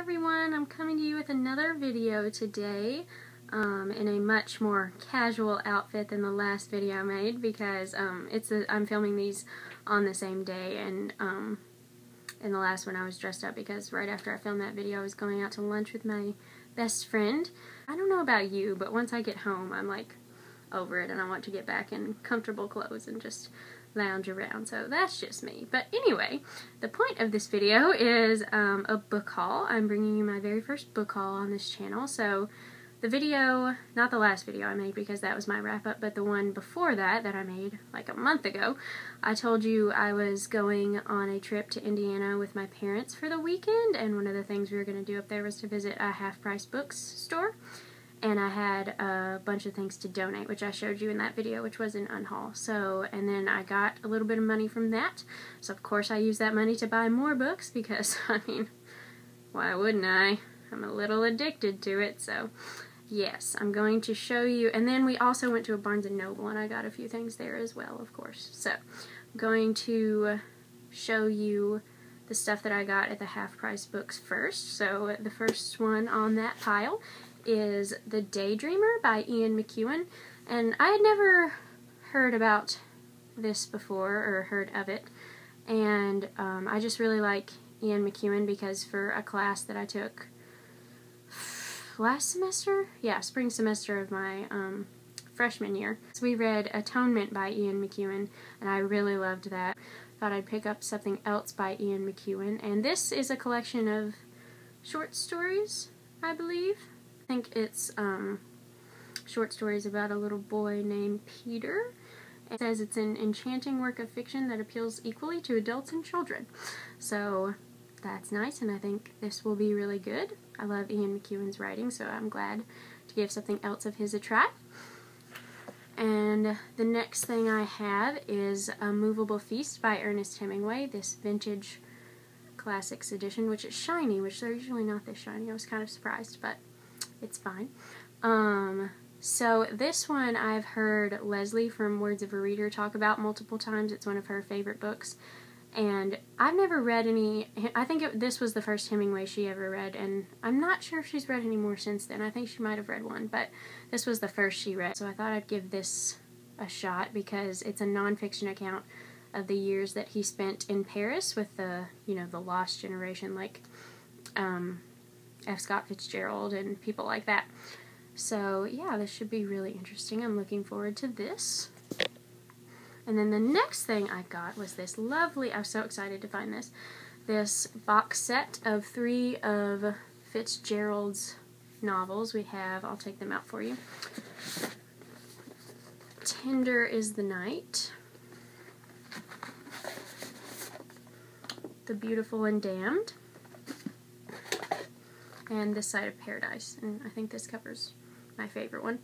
everyone, I'm coming to you with another video today in a much more casual outfit than the last video I made because I'm filming these on the same day, and in the last one I was dressed up because right after I filmed that video I was going out to lunch with my best friend. I don't know about you, but once I get home I'm like over it and I want to get back in comfortable clothes and just lounge around, so that's just me. But anyway, the point of this video is a book haul. I'm bringing you my very first book haul on this channel. So the video, not the last video I made because that was my wrap up, but the one before that I made like a month ago, I told you I was going on a trip to Indiana with my parents for the weekend, and one of the things we were going to do up there was to visit a half-price books store. And I had a bunch of things to donate, which I showed you in that video, which was an unhaul. So, and then I got a little bit of money from that. So, of course, I used that money to buy more books because, I mean, why wouldn't I? I'm a little addicted to it. So, yes, I'm going to show you. And then we also went to a Barnes & Noble, and I got a few things there as well, of course. So, I'm going to show you the stuff that I got at the half-price books first. So, the first one on that pile is The Daydreamer by Ian McEwan, and I had never heard about this before, or heard of it, and I just really like Ian McEwan because for a class that I took last semester, spring semester of my freshman year, so we read Atonement by Ian McEwan, and I really loved that. Thought I'd pick up something else by Ian McEwan, and this is a collection of short stories, I believe. I think it's short stories about a little boy named Peter. It says it's an enchanting work of fiction that appeals equally to adults and children. So that's nice, and I think this will be really good. I love Ian McEwan's writing, so I'm glad to give something else of his a try. And the next thing I have is A Moveable Feast by Ernest Hemingway, this vintage classics edition, which is shiny, which they're usually not this shiny. I was kind of surprised, but it's fine. So this one I've heard Leslie from Words of a Reader talk about multiple times. It's one of her favorite books, and I've never read any. I think this was the first Hemingway she ever read, and I'm not sure if she's read any more since then. I think she might have read one, but this was the first she read, so I thought I'd give this a shot because it's a nonfiction account of the years that he spent in Paris with the, the lost generation, like F. Scott Fitzgerald and people like that. So yeah, this should be really interesting. I'm looking forward to this. And then the next thing I got was this lovely, I was so excited to find this box set of 3 of Fitzgerald's novels. We have, I'll take them out for you. Tender is the Night, The Beautiful and Damned, and This Side of Paradise, and I think this covers my favorite one.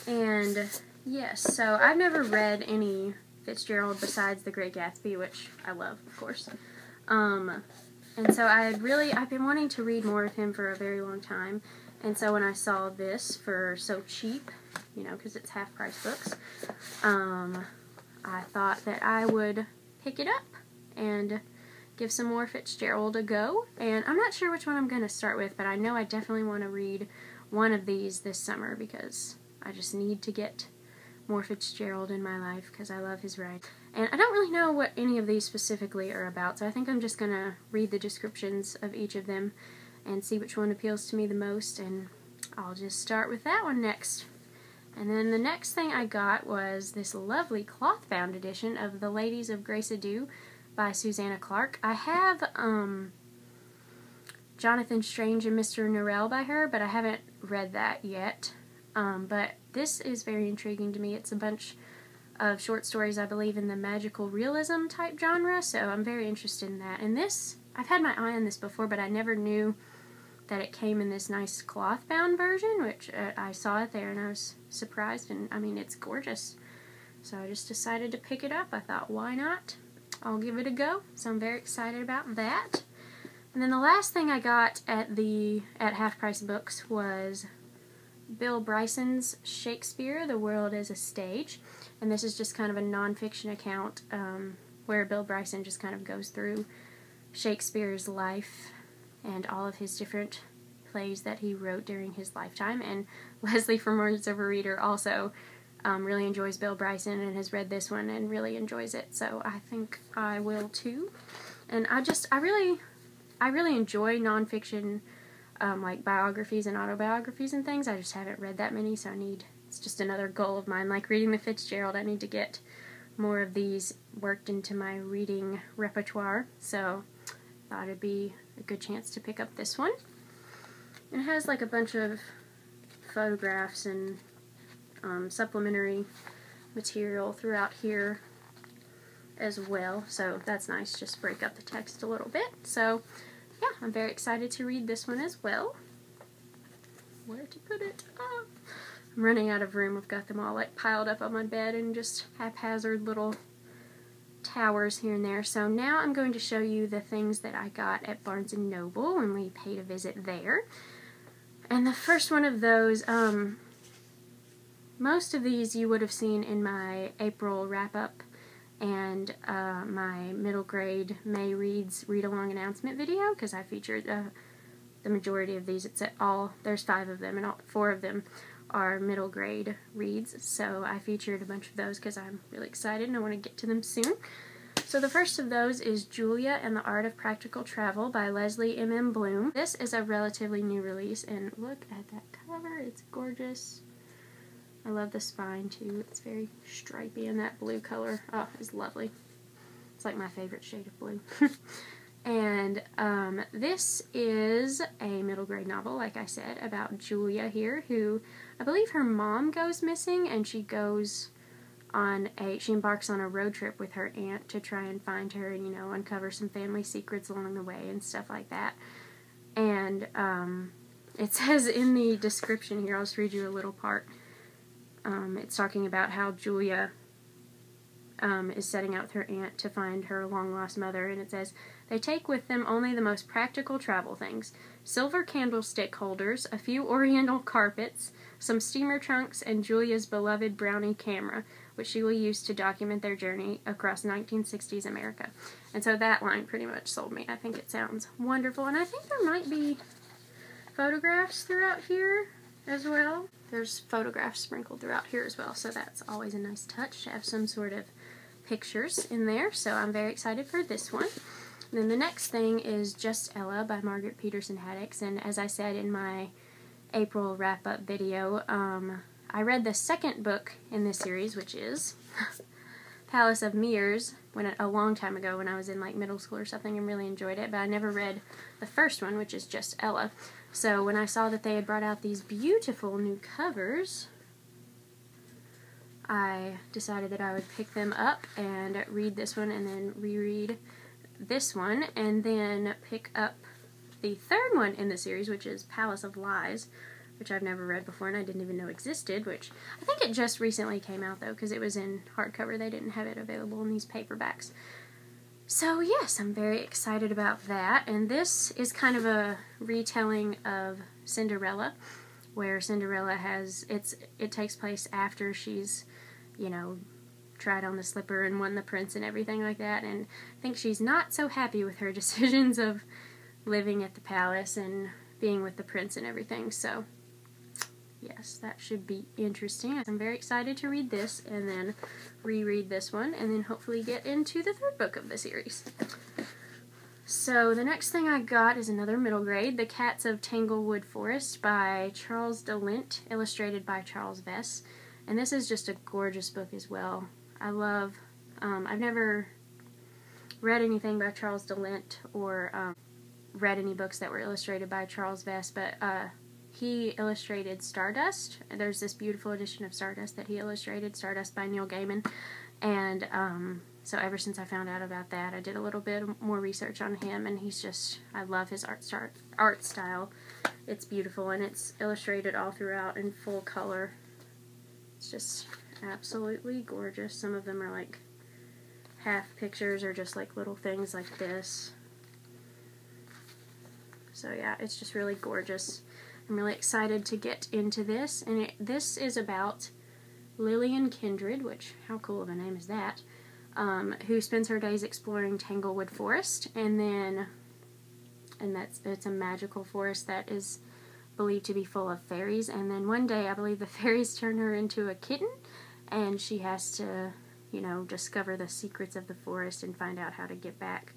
And yes, so I've never read any Fitzgerald besides The Great Gatsby, which I love, of course. And so I've been wanting to read more of him for a very long time, and so when I saw this for so cheap, because it's half-price books, I thought that I would pick it up and give some more Fitzgerald a go. And I'm not sure which one I'm going to start with, but I know I definitely want to read one of these this summer because I just need to get more Fitzgerald in my life because I love his writing. And I don't really know what any of these specifically are about, so I think I'm just going to read the descriptions of each of them and see which one appeals to me the most, and I'll just start with that one next. And then the next thing I got was this lovely cloth-bound edition of The Ladies of Grace Adieu by Susanna Clark. I have Jonathan Strange and Mr. Norrell by her, but I haven't read that yet. But this is very intriguing to me. It's a bunch of short stories, I believe, in the magical realism type genre, so I'm very interested in that. And this, I've had my eye on this before, but I never knew that it came in this nice cloth-bound version, which I saw it there and I was surprised, and I mean, it's gorgeous. So I just decided to pick it up. I thought, why not? I'll give it a go, so I'm very excited about that. And then the last thing I got at half-price books was Bill Bryson's Shakespeare, The World as a Stage, and this is just kind of a nonfiction account where Bill Bryson just kind of goes through Shakespeare's life and all of his different plays that he wrote during his lifetime. And Leslie from Words of a Reader also really enjoys Bill Bryson and has read this one and really enjoys it, so I think I will too. And I really enjoy nonfiction, like biographies and autobiographies and things. I just haven't read that many, so it's just another goal of mine. Like reading the Fitzgerald, I need to get more of these worked into my reading repertoire, so I thought it'd be a good chance to pick up this one. It has like a bunch of photographs and supplementary material throughout here as well, so that's nice, just break up the text a little bit. So yeah, I'm very excited to read this one as well. Where to put it? Oh, I'm running out of room. I've got them all like piled up on my bed and just haphazard little towers here and there. So now I'm going to show you the things that I got at Barnes & Noble when we paid a visit there. And the first one of those, most of these you would have seen in my April wrap-up and my middle grade May Reads read-along announcement video, because I featured the majority of these. There's 5 of them, and 4 of them are middle grade reads, so I featured a bunch of those because I'm really excited and I want to get to them soon. So the first of those is Julia and the Art of Practical Travel by Leslie M.M. Bloom. This is a relatively new release, and look at that cover, it's gorgeous. I love the spine too, it's very stripy, and that blue color, oh, is lovely. It's like my favorite shade of blue. And this is a middle grade novel, like I said, about Julia here, who I believe her mom goes missing, and she embarks on a road trip with her aunt to try and find her and, uncover some family secrets along the way and stuff like that. And it says in the description here, I'll just read you a little part. It's talking about how Julia is setting out with her aunt to find her long-lost mother, and it says, they take with them only the most practical travel things: silver candlestick holders, a few oriental carpets, some steamer trunks, and Julia's beloved Brownie camera, which she will use to document their journey across 1960s America. And so that line pretty much sold me. I think it sounds wonderful, and I think there might be photographs throughout here as well. There's photographs sprinkled throughout here as well, so that's always a nice touch to have some sort of pictures in there, so I'm very excited for this one. And then the next thing is Just Ella by Margaret Peterson Haddix, and as I said in my April wrap-up video, I read the second book in this series, which is Palace of Mirrors, a long time ago when I was in like middle school or something, and really enjoyed it, but I never read the first one, which is Just Ella. So when I saw that they had brought out these beautiful new covers, I decided that I would pick them up and read this one and then reread this one, and then pick up the third one in the series, which is Palace of Lies, which I've never read before and I didn't even know existed, which I think it just recently came out though, because it was in hardcover. They didn't have it available in these paperbacks. So yes, I'm very excited about that, and this is kind of a retelling of Cinderella, where Cinderella it takes place after she's, tried on the slipper and won the prince and everything like that, and I think she's not so happy with her decisions of living at the palace and being with the prince and everything, so yes, that should be interesting. I'm very excited to read this and then reread this one and then hopefully get into the third book of the series. So the next thing I got is another middle grade, The Cats of Tanglewood Forest by Charles DeLint, illustrated by Charles Vess. And this is just a gorgeous book as well. I love, I've never read anything by Charles DeLint or read any books that were illustrated by Charles Vess, but he illustrated Stardust. There's this beautiful edition of Stardust that he illustrated, Stardust by Neil Gaiman, and so ever since I found out about that, I did a little bit more research on him, and I love his art style. It's beautiful, and it's illustrated all throughout in full color. It's just absolutely gorgeous. Some of them are like half pictures or just like little things like this. So yeah, it's just really gorgeous. I'm really excited to get into this, and this is about Lillian Kindred, which, how cool of a name is that, who spends her days exploring Tanglewood Forest, and then and it's a magical forest that is believed to be full of fairies. And then one day, I believe the fairies turn her into a kitten, and she has to, you know, discover the secrets of the forest and find out how to get back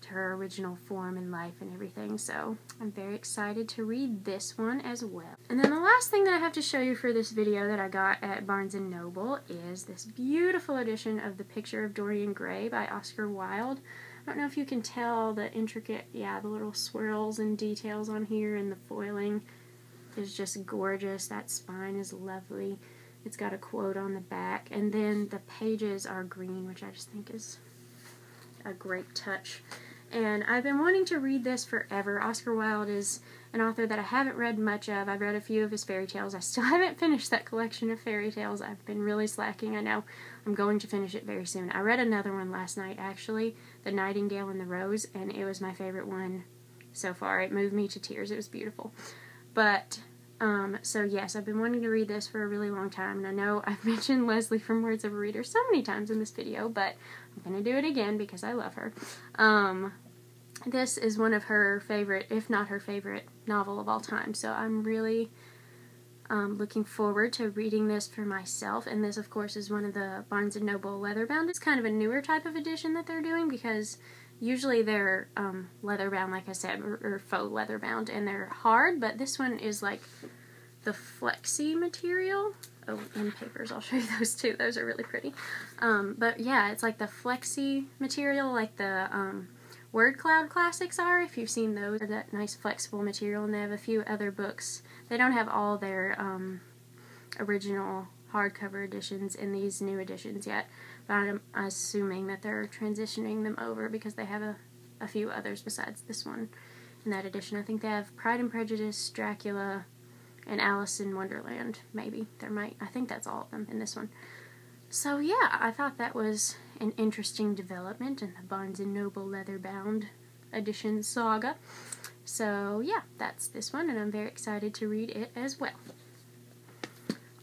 to her original form and life and everything. So I'm very excited to read this one as well. And then the last thing that I have to show you for this video that I got at Barnes & Noble is this beautiful edition of The Picture of Dorian Gray by Oscar Wilde. I don't know if you can tell the intricate, the little swirls and details on here, and the foiling is just gorgeous. That spine is lovely. It's got a quote on the back, and then the pages are green, which I just think is a great touch. And I've been wanting to read this forever. Oscar Wilde is an author that I haven't read much of. I've read a few of his fairy tales. I still haven't finished that collection of fairy tales. I've been really slacking. I know I'm going to finish it very soon. I read another one last night, actually, The Nightingale and the Rose, and it was my favorite one so far. It moved me to tears. It was beautiful. But so yes, I've been wanting to read this for a really long time, and I know I've mentioned Leslie from Words of a Reader so many times in this video, but I'm going to do it again because I love her. This is one of her favorite, if not her favorite, novel of all time, so I'm really looking forward to reading this for myself. And this, of course, is one of the Barnes & Noble leatherbound. It's kind of a newer type of edition that they're doing, because usually they're leatherbound, like I said, or faux leatherbound, and they're hard, but this one is like the flexi material. Oh, and papers, I'll show you those too. Those are really pretty. But yeah, it's like the flexi material, like the Word Cloud classics are, if you've seen those. They're that nice flexible material, and they have a few other books. They don't have all their original hardcover editions in these new editions yet, but I'm assuming that they're transitioning them over because they have a few others besides this one in that edition. I think they have Pride and Prejudice, Dracula, and Alice in Wonderland, maybe. I think that's all of them in this one. So yeah, I thought that was an interesting development in the Barnes & Noble leatherbound edition saga. So yeah, that's this one, and I'm very excited to read it as well.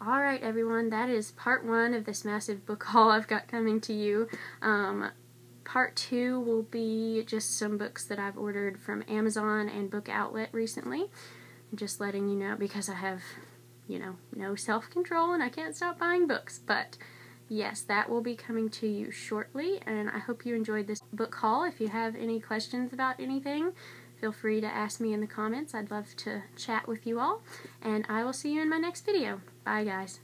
Alright everyone, that is part 1 of this massive book haul I've got coming to you. Part 2 will be just some books that I've ordered from Amazon and Book Outlet recently. I'm just letting you know because I have, you know, no self-control and I can't stop buying books. But yes, that will be coming to you shortly, and I hope you enjoyed this book haul. If you have any questions about anything, feel free to ask me in the comments. I'd love to chat with you all, and I will see you in my next video. Bye, guys.